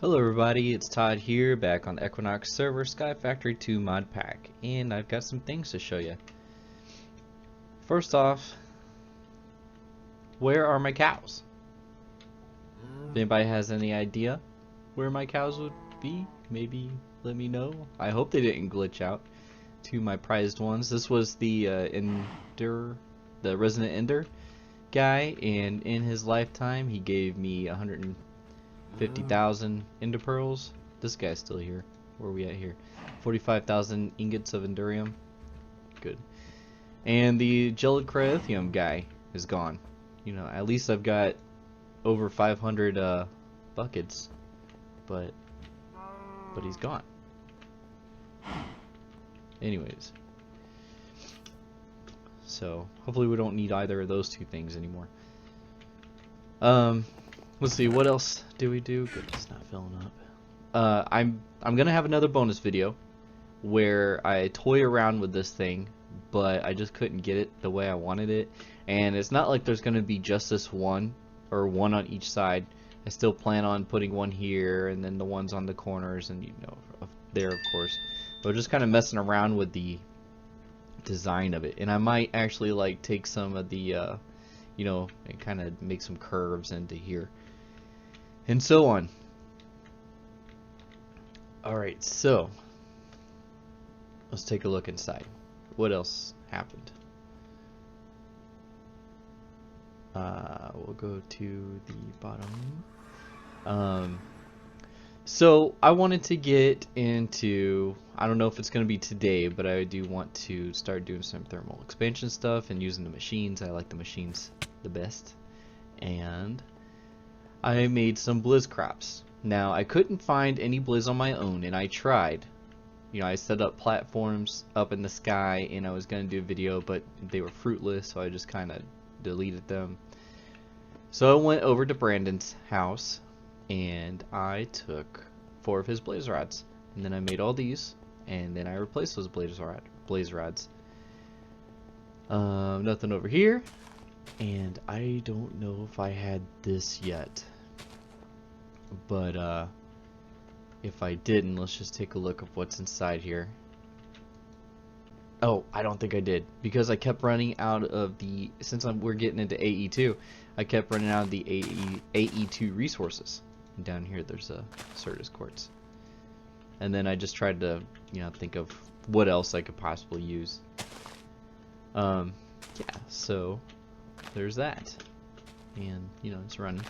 Hello everybody, it's Todd here, back on the Equinox server, Sky Factory 2 mod pack, and I've got some things to show you. First off, where are my cows? If anybody has any idea where my cows would be, maybe let me know. I hope they didn't glitch out to my prized ones. This was the the Resident Ender guy, and in his lifetime he gave me 150,000 Ender Pearls. This guy's still here. Where are we at here? 45,000 ingots of Endurium. Good. And the Gelid Cryothium guy is gone. You know, at least I've got over 500 buckets, but he's gone. Anyways, so hopefully we don't need either of those two things anymore. Let's see, what else do we do? Good, it's not filling up. I'm gonna have another bonus video where I toy around with this thing, but I just couldn't get it the way I wanted it. And it's not like there's gonna be just this one, or one on each side. I still plan on putting one here, and then the ones on the corners, and you know, there of course. But just kind of messing around with the design of it, and I might actually like take some of the you know, and kind of make some curves into here and so on. Alright, so let's take a look inside. What else happened? We'll go to the bottom. So I wanted to get into, I don't know if it's going to be today, but I do want to start doing some thermal expansion stuff and using the machines. I like the machines the best. And I made some blizz crops. Now I couldn't find any blizz on my own, and I tried. You know, I set up platforms up in the sky, and I was going to do a video, but they were fruitless, so I just kind of deleted them. So I went over to Brandon's house, and I took 4 of his blaze rods, and then I made all these, and then I replaced those blaze rods. Nothing over here, and I don't know if I had this yet, but if I didn't, let's just take a look of what's inside here. Oh, I don't think I did, because I kept running out of the, since we're getting into AE2, I kept running out of the AE2 resources. And down here there's a Certus quartz. And then I just tried to, you know, think of what else I could possibly use. Yeah, so there's that. And, you know, it's running.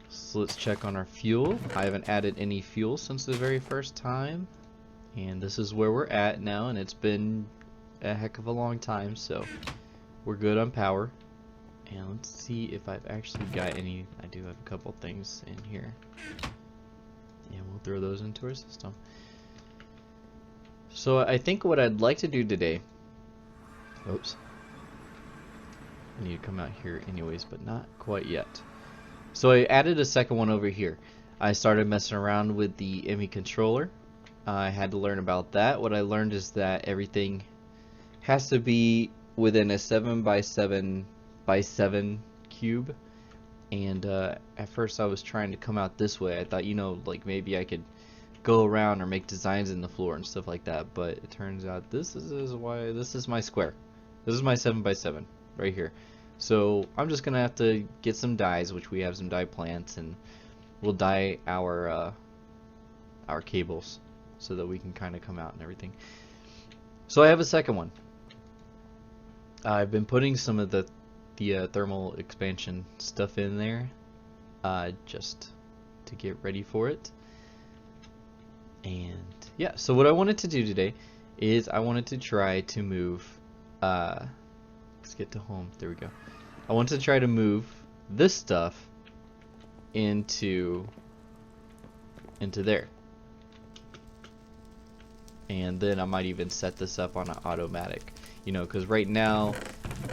So let's check on our fuel. I haven't added any fuel since the very first time. And this is where we're at now, and it's been a heck of a long time, so we're good on power. And let's see if I've actually got any. I do have a couple things in here, and we'll throw those into our system. So I think what I'd like to do today, oops, I need to come out here anyways, but not quite yet. So I added a second one over here. I started messing around with the ME controller. I had to learn about that. What I learned is that everything has to be within a 7x7x7 cube. And at first I was trying to come out this way. I thought, you know, like maybe I could go around or make designs in the floor and stuff like that. But it turns out this is my square. This is my 7x7 right here. So I'm just gonna have to get some dyes, which we have some dye plants, and we'll dye our cables, so that we can kind of come out and everything. So I have a second one. I've been putting some of the thermal expansion stuff in there, just to get ready for it. And yeah, so what I wanted to do today is I wanted to try to move, let's get to home, there we go. I want to try to move this stuff into there. And then I might even set this up on an automatic, you know, because right now,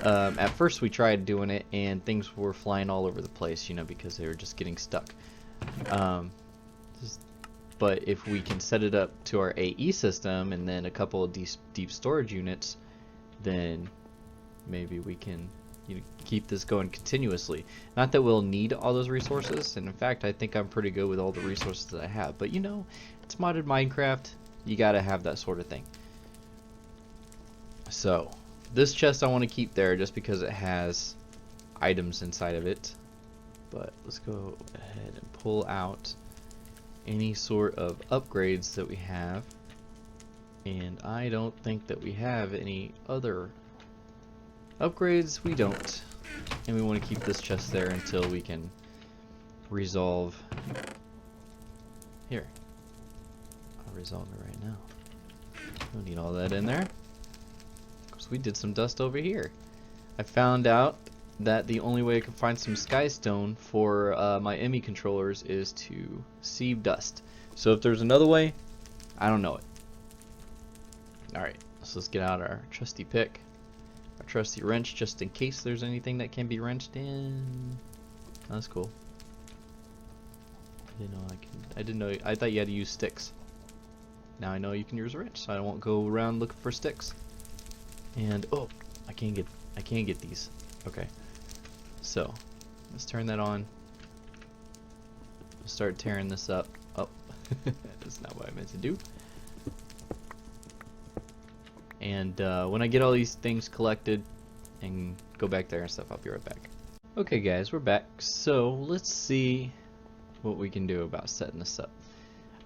at first we tried doing it and things were flying all over the place, you know, because they were just getting stuck. But if we can set it up to our AE system and then a couple of deep storage units, then maybe we can keep this going continuously. Not that we'll need all those resources, and in fact, I think I'm pretty good with all the resources that I have. But you know, it's modded Minecraft. You gotta have that sort of thing. So, this chest I want to keep there just because it has items inside of it. But let's go ahead and pull out any sort of upgrades that we have. And I don't think that we have any other upgrades. We don't. And we want to keep this chest there until we can resolve. Here. I'll resolve it right now. Don't need all that in there. Because we did some dust over here. I found out that the only way I can find some skystone for my ME controllers is to sieve dust. So if there's another way, I don't know it. Alright, so let's get out our trusty pick, our trusty wrench, just in case there's anything that can be wrenched in. Oh, that's cool. I didn't know. I thought you had to use sticks. Now I know you can use a wrench, so I won't go around looking for sticks. And oh, I can't get these. Okay, so let's turn that on. Start tearing this up. Oh, that's not what I meant to do. And when I get all these things collected and go back there and stuff, I'll be right back. Okay guys, we're back. So let's see what we can do about setting this up.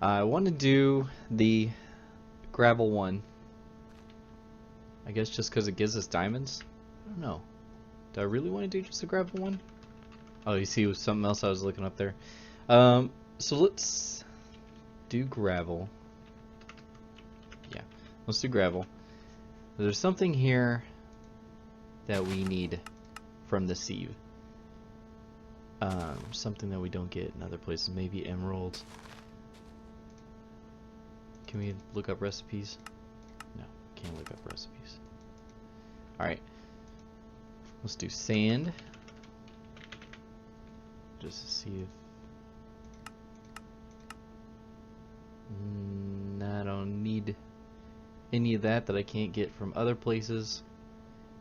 I want to do the gravel one. I guess just because it gives us diamonds? I don't know. Do I really want to do just the gravel one? Oh, you see, it was something else I was looking up there. So let's do gravel. Yeah, let's do gravel. There's something here that we need from the sieve. Something that we don't get in other places. Maybe emeralds. Can we look up recipes? No, can't look up recipes. Alright. Let's do sand. Just to see if... I don't need any of that I can't get from other places.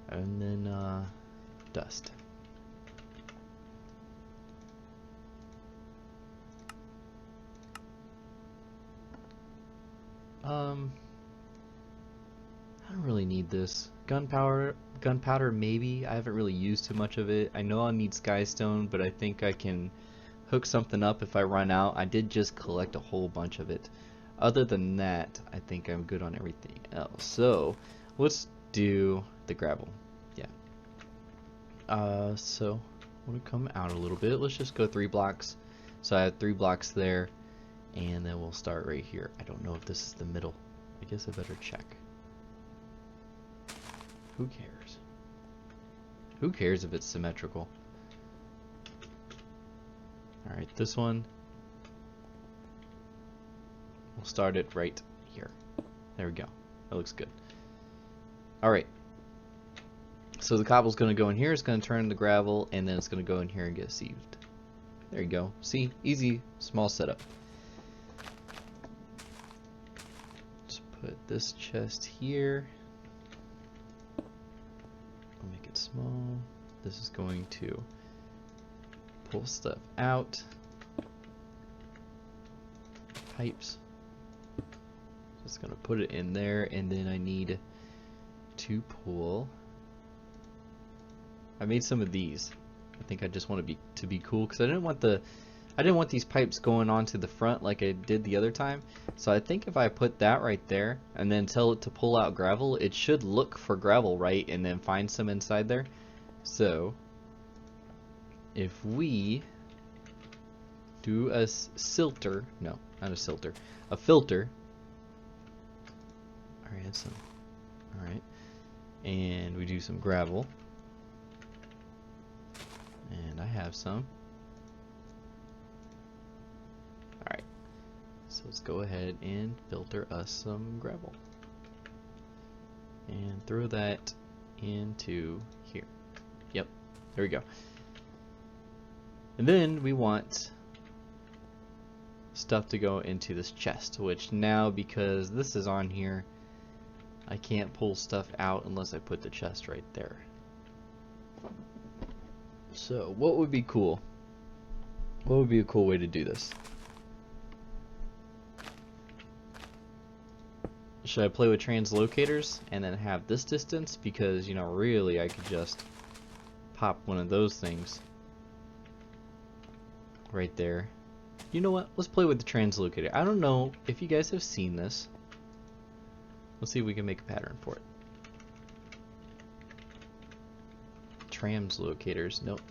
And then dust. I don't really need this. Gunpowder maybe. I haven't really used too much of it. I know I'll need skystone, but I think I can hook something up if I run out. I did just collect a whole bunch of it. Other than that, I think I'm good on everything else. So let's do the gravel. Yeah. So I'm gonna come out a little bit. Let's just go 3 blocks. So I have 3 blocks there, and then we'll start right here. I don't know if this is the middle. I guess I better check. Who cares? Who cares if it's symmetrical? Alright, this one. We'll start it right here. There we go. That looks good. Alright. So the cobble's going to go in here. It's going to turn into gravel. And then it's going to go in here and get sieved. There you go. See? Easy, small setup. Let's put this chest here. I'll make it small. This is going to pull stuff out. Pipes. Just gonna put it in there, and then I need to pull. I made some of these. I think I just want to be cool because I didn't want these pipes going onto the front like I did the other time. So I think if I put that right there and then tell it to pull out gravel, it should look for gravel, right, and then find some inside there. So if we do a silter, no, not a silter, a filter. Alright, alright, and we do some gravel, and I have some. Alright, so let's go ahead and filter us some gravel and throw that into here. Yep, there we go. And then we want stuff to go into this chest, which now, because this is on here, I can't pull stuff out unless I put the chest right there. So what would be cool? What would be a cool way to do this? Should I play with translocators and then have this distance? Because, you know, really I could just pop one of those things right there. You know what? Let's play with the translocator. I don't know if you guys have seen this. Let's see if we can make a pattern for it. Translocators. Nope.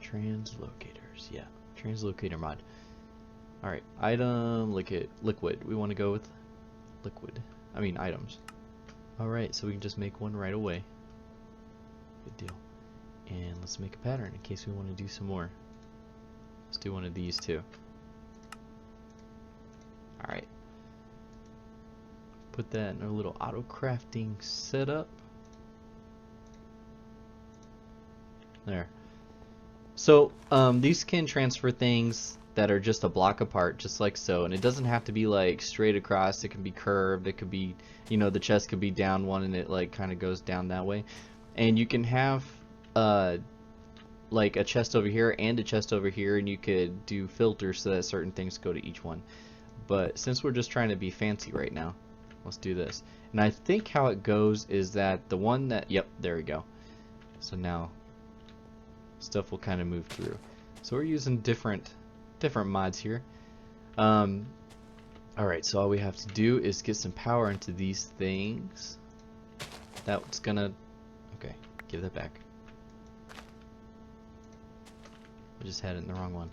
Translocators. Yeah. Translocator mod. Alright. Item. Liquid. We want to go with liquid. I mean items. Alright. So we can just make one right away. Good deal. And let's make a pattern in case we want to do some more. Let's do one of these too. Alright. Put that in our little auto crafting setup. There. So these can transfer things that are just a block apart, just like so, and it doesn't have to be like straight across. It can be curved. It could be, you know, the chest could be down one and it like kind of goes down that way. And you can have like a chest over here and a chest over here, and you could do filters so that certain things go to each one. But since we're just trying to be fancy right now, let's do this. And I think how it goes is that the one that, yep, there we go. So now stuff will kind of move through. So we're using different mods here. Alright, so all we have to do is get some power into these things. That's gonna, okay, give that back. I just had it in the wrong one.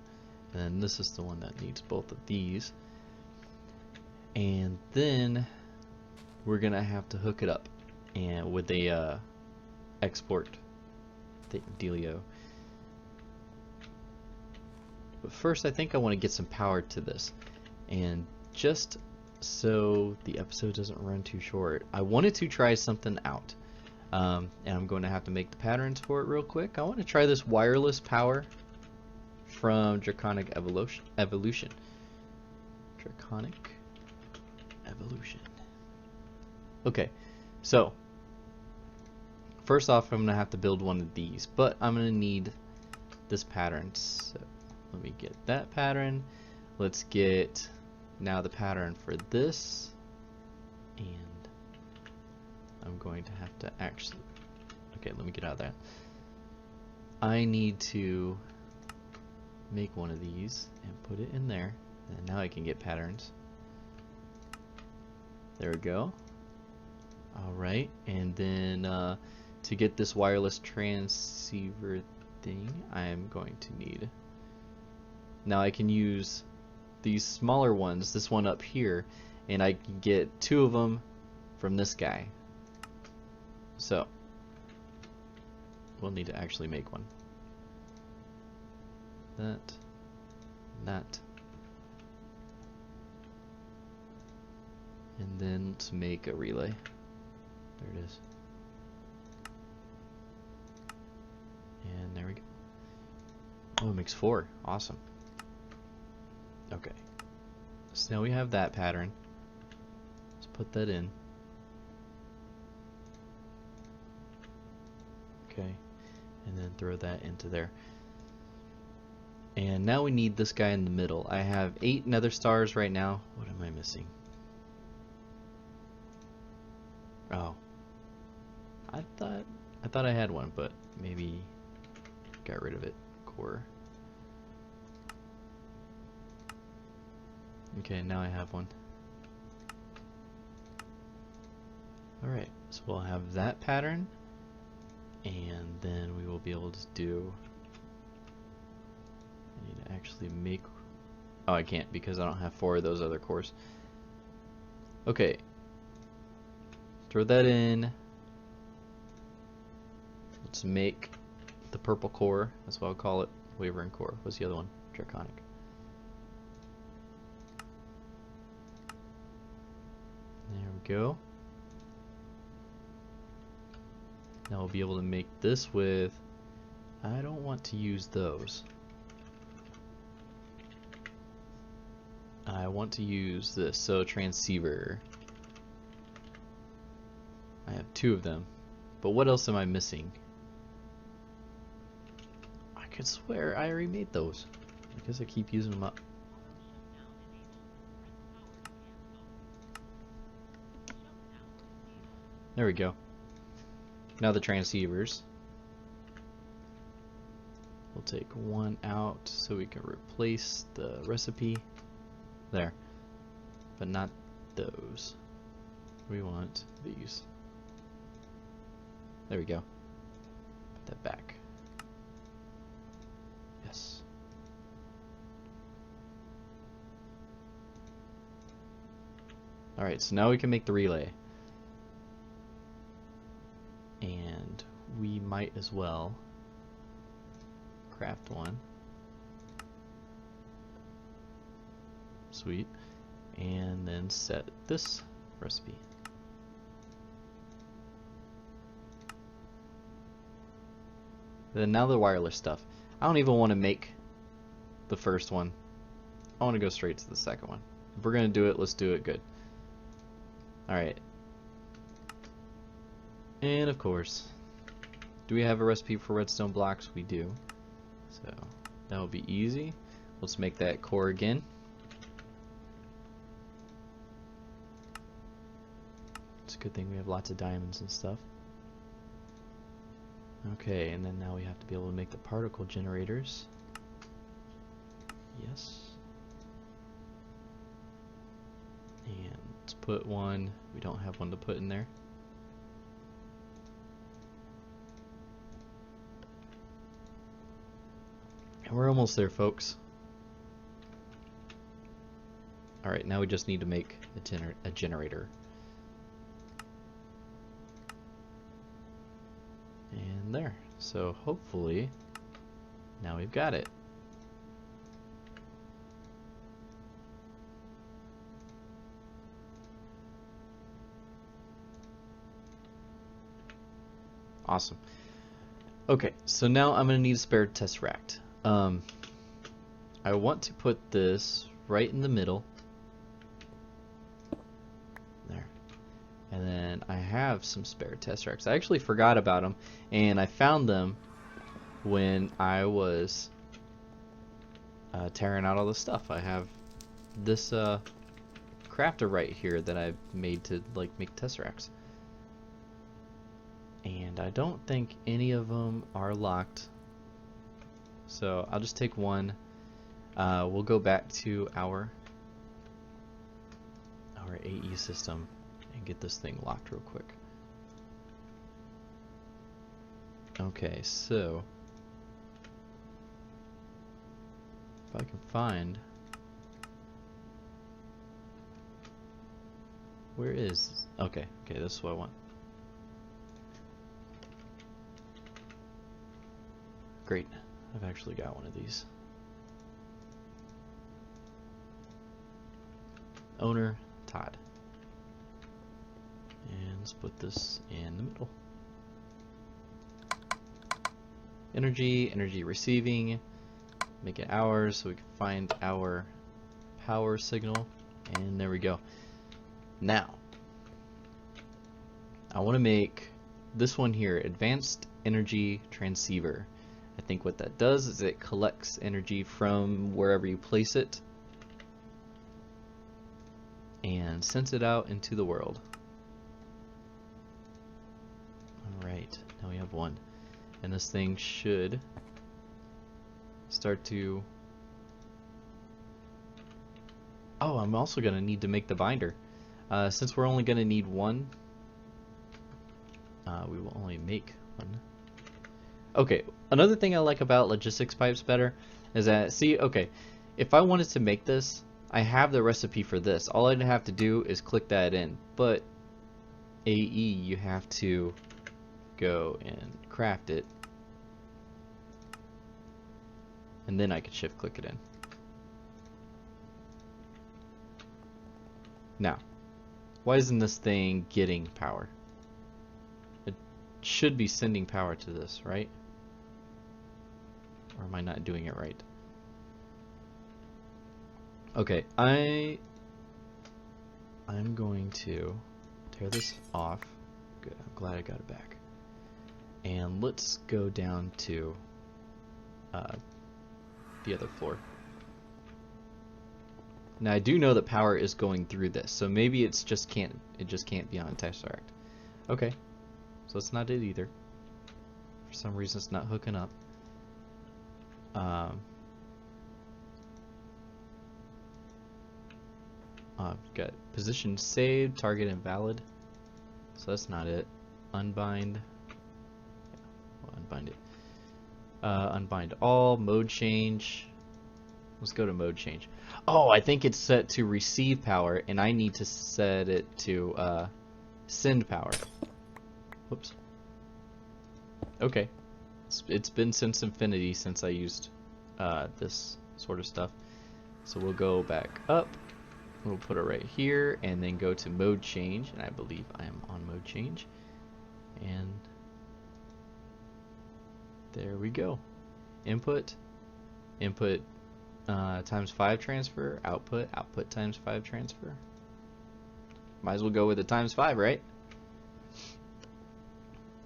And then this is the one that needs both of these. And then we're gonna have to hook it up and with a export dealio. But first I think I want to get some power to this, and just so the episode doesn't run too short, I wanted to try something out, and I'm going to have to make the patterns for it real quick. I want to try this wireless power from Draconic Evolution. Draconic Evolution. Okay, so first off I'm going to have to build one of these, but I'm going to need this pattern. So let me get that pattern. Let's get now the pattern for this, and I'm going to have to actually, okay, let me get out of that. I need to make one of these and put it in there, and now I can get patterns. There we go. Alright, and then to get this wireless transceiver thing, I'm going to need, now I can use these smaller ones, this one up here, and I can get 2 of them from this guy. So we'll need to actually make one. That. And then let's make a relay. There it is. And there we go. Oh, it makes 4. Awesome. Okay. So now we have that pattern. Let's put that in. Okay. And then throw that into there. And now we need this guy in the middle. I have 8 nether stars right now. What am I missing? Oh. I thought I had one, but maybe got rid of it. Core. Okay, now I have one. Alright, so we'll have that pattern, and then we will be able to do, I need to actually make, oh I can't because I don't have 4 of those other cores. Okay, throw that in. Let's make the purple core, that's what I'll call it, wavering core. What's the other one? Draconic. There we go. Now we'll be able to make this with, I don't want to use those. I want to use this, so transceiver. I have 2 of them. But what else am I missing? could swear I already made those. I guess I keep using them up. There we go. Now the transceivers. We'll take one out so we can replace the recipe. There. But not those. We want these. There we go. Put that back. Yes. Alright, so now we can make the relay. And we might as well craft one. Sweet. And then set this recipe. Then now the wireless stuff. I don't even want to make the first one. I want to go straight to the second one. If we're going to do it, let's do it good. Alright. And of course, do we have a recipe for redstone blocks? We do. So that will be easy. Let's make that core again. It's a good thing we have lots of diamonds and stuff. Okay, and then now we have to be able to make the particle generators. Yes. And let's put one. We don't have one to put in there. And we're almost there, folks. Alright, now we just need to make a generator. And there. So hopefully now we've got it. Awesome. Okay, so now I'm going to need a spare tesseract. I want to put this right in the middle. There. And then I have some spare tesseracts. I actually forgot about them, and I found them when I was tearing out all the stuff. I have this crafter right here that I made to like make tesseracts. And I don't think any of them are locked. So I'll just take one. We'll go back to our AE system and get this thing locked real quick. Okay, so if I can find, where is, okay, this is what I want. Great, I've actually got one of these. Owner, Todd. And let's put this in the middle. Energy receiving. Make it ours so we can find our power signal. And there we go. Now, I want to make this one here, Advanced Energy Transceiver. I think what that does is it collects energy from wherever you place it and sends it out into the world. Alright, now we have one. And this thing should start to... Oh, I'm also going to need to make the binder. Since we're only going to need one, we will only make one. Okay, another thing I like about logistics pipes better is that, see, okay, if I wanted to make this, I have the recipe for this. All I'd have to do is click that in. But AE, you have to go and craft it. And then I could shift click it in. Now, why isn't this thing getting power? It should be sending power to this, right? Or am I not doing it right? Okay, I'm going to tear this off. Good, I'm glad I got it back. And let's go down to the other floor. Now I do know that power is going through this, so maybe it just can't be on Tesseract. Okay, so that's not it either. For some reason it's not hooking up. I've got position saved, target invalid, so that's not it. Unbind. Well, unbind it. Unbind all, mode change. Let's go to mode change. Oh, I think it's set to receive power, and I need to set it to send power. Whoops. Okay. It's been since infinity since I used this sort of stuff. So we'll go back up. We'll put it right here, and then go to mode change, and I believe I am on mode change. And there we go. Input times 5 transfer, output times 5 transfer. Might as well go with the times 5, right?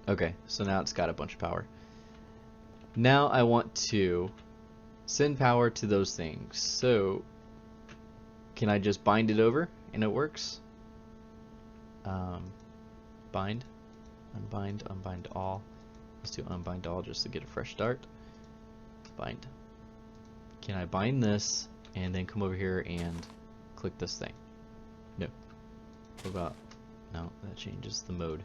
Okay, so now it's got a bunch of power. Now I want to send power to those things. So can I just bind it over and it works? Bind, unbind all. Let's do unbind all just to get a fresh start. Bind. Can I bind this and then come over here and click this thing? No. What about, no, that changes the mode.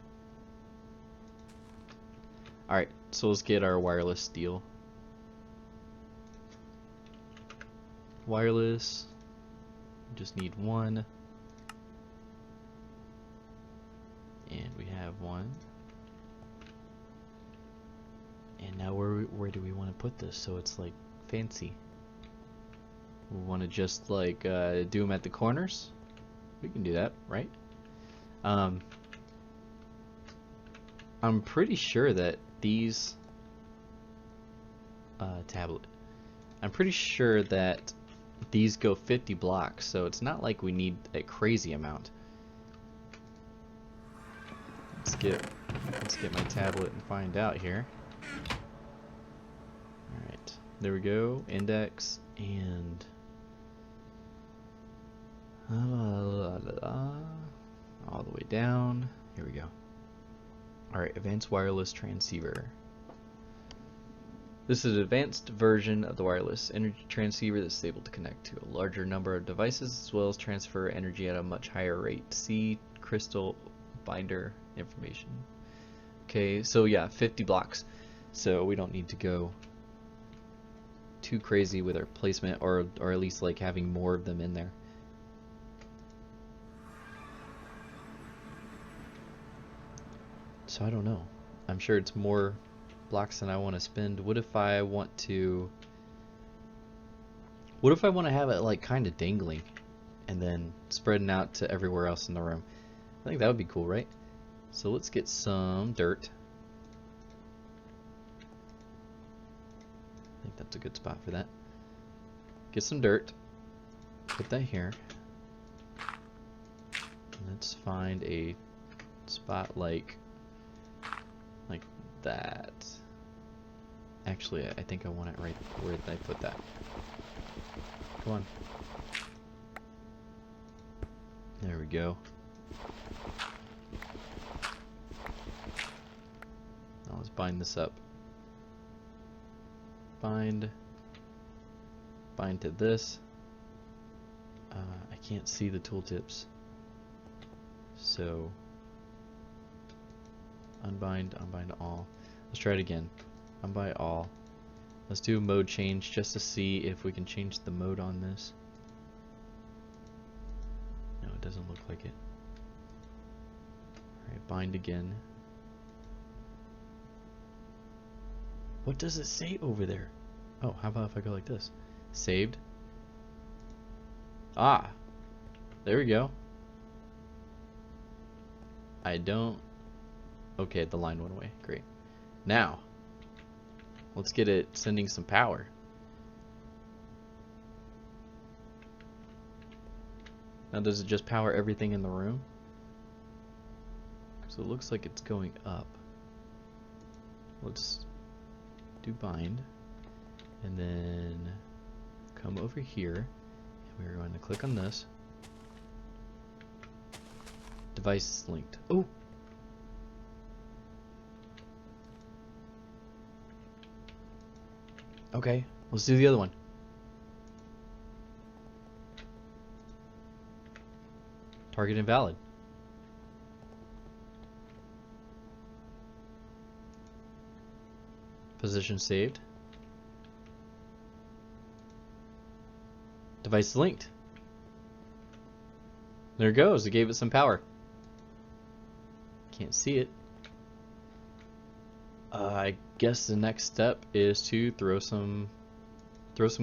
Alright, so let's get our wireless deal. Wireless, we just need one. And we have one. And now where do we want to put this so it's like fancy? We want to just like do them at the corners. We can do that, right? I'm pretty sure that these tablet. I'm pretty sure that these go 50 blocks, so it's not like we need a crazy amount. Let's get my tablet and find out here. All right, there we go. Index and all the way down. Here we go. All right, advanced wireless transceiver. This is an advanced version of the wireless energy transceiver that's able to connect to a larger number of devices as well as transfer energy at a much higher rate. See crystal binder information. Okay, so yeah, 50 blocks. So we don't need to go too crazy with our placement, or at least like having more of them in there. So I don't know. I'm sure it's more blocks than I want to spend. What if I want to have it like kind of dangling and then spreading out to everywhere else in the room? I think that would be cool, right? So let's get some dirt. I think that's a good spot for that. Get some dirt. Put that here. Let's find a spot like that. Actually, I think I want it right where did I put that? Come on. There we go. Now let's bind this up. Bind to this. I can't see the tooltips. So unbind all. Let's try it again. Unbind all. Let's do a mode change just to see if we can change the mode on this. No, it doesn't look like it. Alright, bind again. What does it say over there? Oh, how about if I go like this? Saved. Ah! There we go. I don't... Okay, the line went away. Great. Now, let's get it sending some power. Now, does it just power everything in the room? Because it looks like it's going up. Let's do bind. And then come over here. And we're going to click on this. Device linked. Oh! Okay, let's do the other one. Target invalid. Position saved. Device linked. There it goes. It gave it some power. Can't see it. I guess the next step is to throw some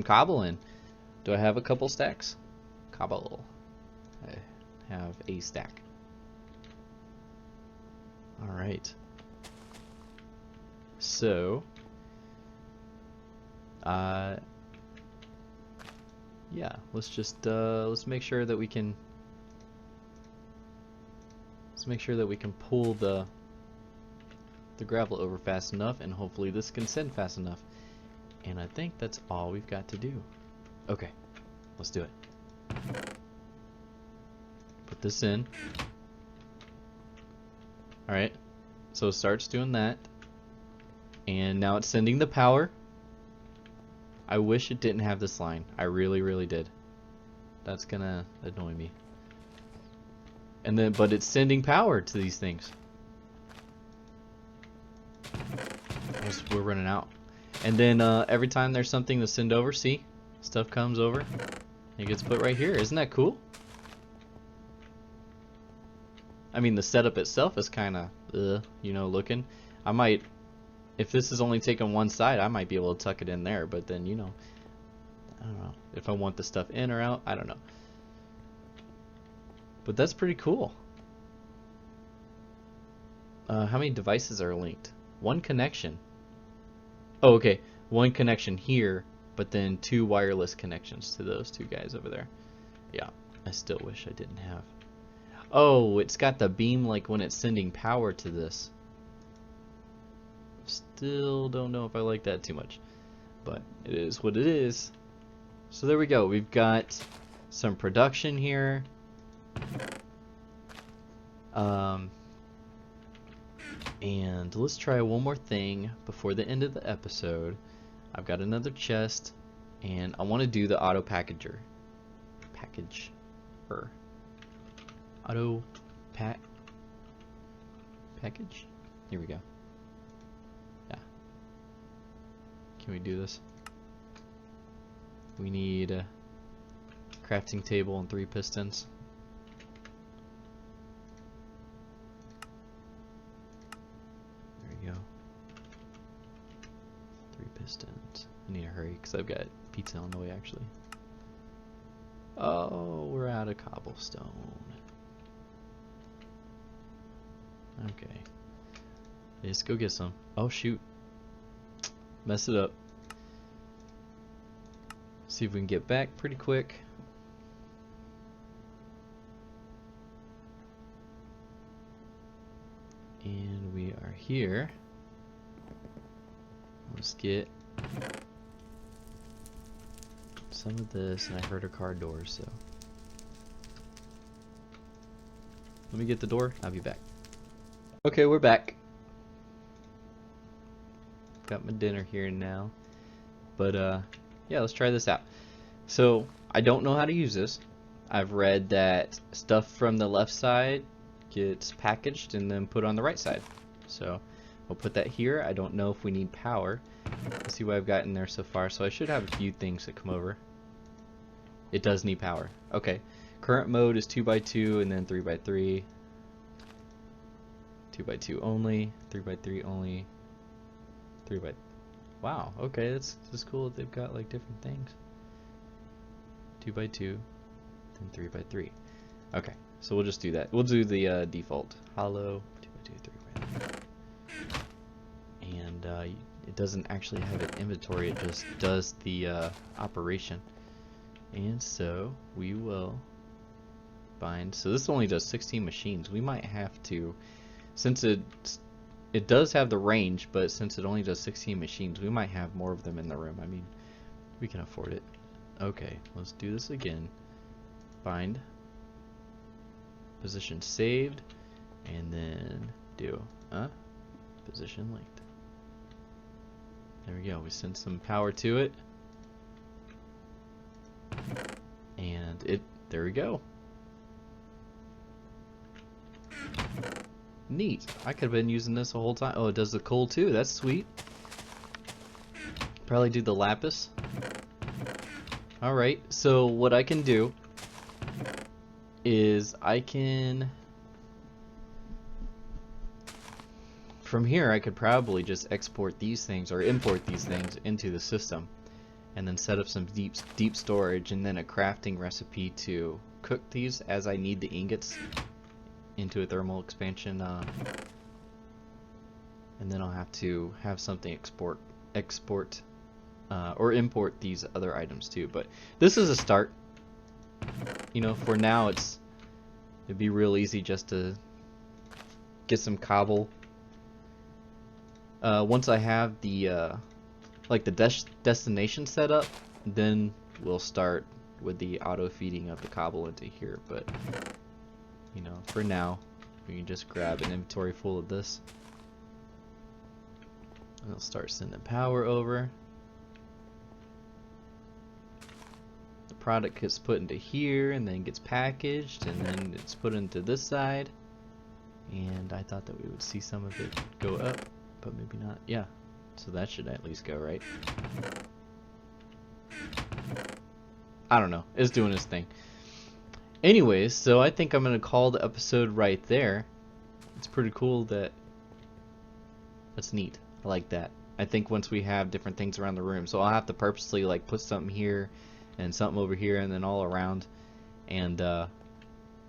cobble in. Do I have a couple stacks? Cobble. I have a stack. All right. So, yeah, let's just let's make sure that we can pull the gravel over fast enough, and hopefully this can send fast enough. And I think that's all we've got to do. Okay, let's do it. Put this in. Alright, so it starts doing that. And now it's sending the power. I wish it didn't have this line. I really, really did. That's gonna annoy me. And then, but it's sending power to these things. We're running out. And then every time there's something to send over, see? Stuff comes over. It gets put right here. Isn't that cool? I mean, the setup itself is kind of, you know, looking. I might, if this is only taking one side, I might be able to tuck it in there. But then, you know, I don't know. If I want the stuff in or out, I don't know. But that's pretty cool. How many devices are linked? One connection. Oh, okay. One connection here, but then 2 wireless connections to those 2 guys over there. Yeah, I still wish I didn't have. Oh, it's got the beam like when it's sending power to this. Still don't know if I like that too much, but it is what it is. So there we go. We've got some production here. And let's try one more thing before the end of the episode. I've got another chest, and I want to do the auto packager. Auto package? Here we go. Yeah. Can we do this? We need a crafting table and 3 pistons. There we go. 3 pistons. I need to hurry because I've got pizza on the way actually. Oh, we're out of cobblestone. Okay. Let's go get some. Oh shoot. Mess it up. See if we can get back pretty quick. And we are here. Let's get some of this, and I heard a car door, so let me get the door. I'll be back. Okay, we're back. Got my dinner here now. But yeah, let's try this out. So I don't know how to use this. I've read that stuff from the left side gets packaged and then put on the right side. So we'll put that here. I don't know if we need power. Let's see what I've got in there so far. So I should have a few things that come over. It does need power. Okay. Current mode is 2x2 and then 3x3. 2x2 only. 3x3 only. 3x. Wow. Okay, that's cool that they've got like different things. 2x2, then 3x3. Okay, so we'll just do that. We'll do the default hollow 2x2, 3x3. And it doesn't actually have an inventory. It just does the operation. And so we will bind. So this only does 16 machines. We might have to, since it does have the range, but since it only does 16 machines, we might have more of them in the room. I mean, We can afford it. Okay, let's do this again. Bind. Position saved. And then do position linked. There we go. We send some power to it. And there we go. Neat. I could have been using this the whole time. Oh, it does the coal too. That's sweet. Probably do the lapis. Alright, so what I can do is I can... From here I could probably just export these things or import these things into the system and then set up some deep storage and then a crafting recipe to cook these as I need the ingots into a thermal expansion and then I'll have to have something export or import these other items too. But this is a start. You know, for now it'd be real easy just to get some cobble. Once I have the like the destination set up, then we'll start with the auto feeding of the cobble into here. But you know, for now we can just grab an inventory full of this and I'll start sending power over. The product gets put into here and then gets packaged and then it's put into this side, and I thought that we would see some of it go up, but maybe not. Yeah, so that should at least go right. I don't know, it's doing its thing. Anyways, so I think I'm gonna call the episode right there. It's pretty cool. That's neat. I like that. I think once we have different things around the room, so I'll have to purposely like put something here and something over here and then all around, and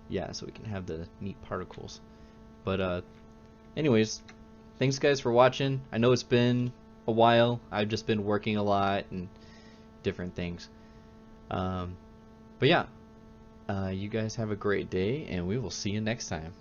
yeah, so we can have the neat particles. But anyways, thanks guys for watching. I know it's been a while. I've just been working a lot and different things, but yeah, you guys have a great day and we will see you next time.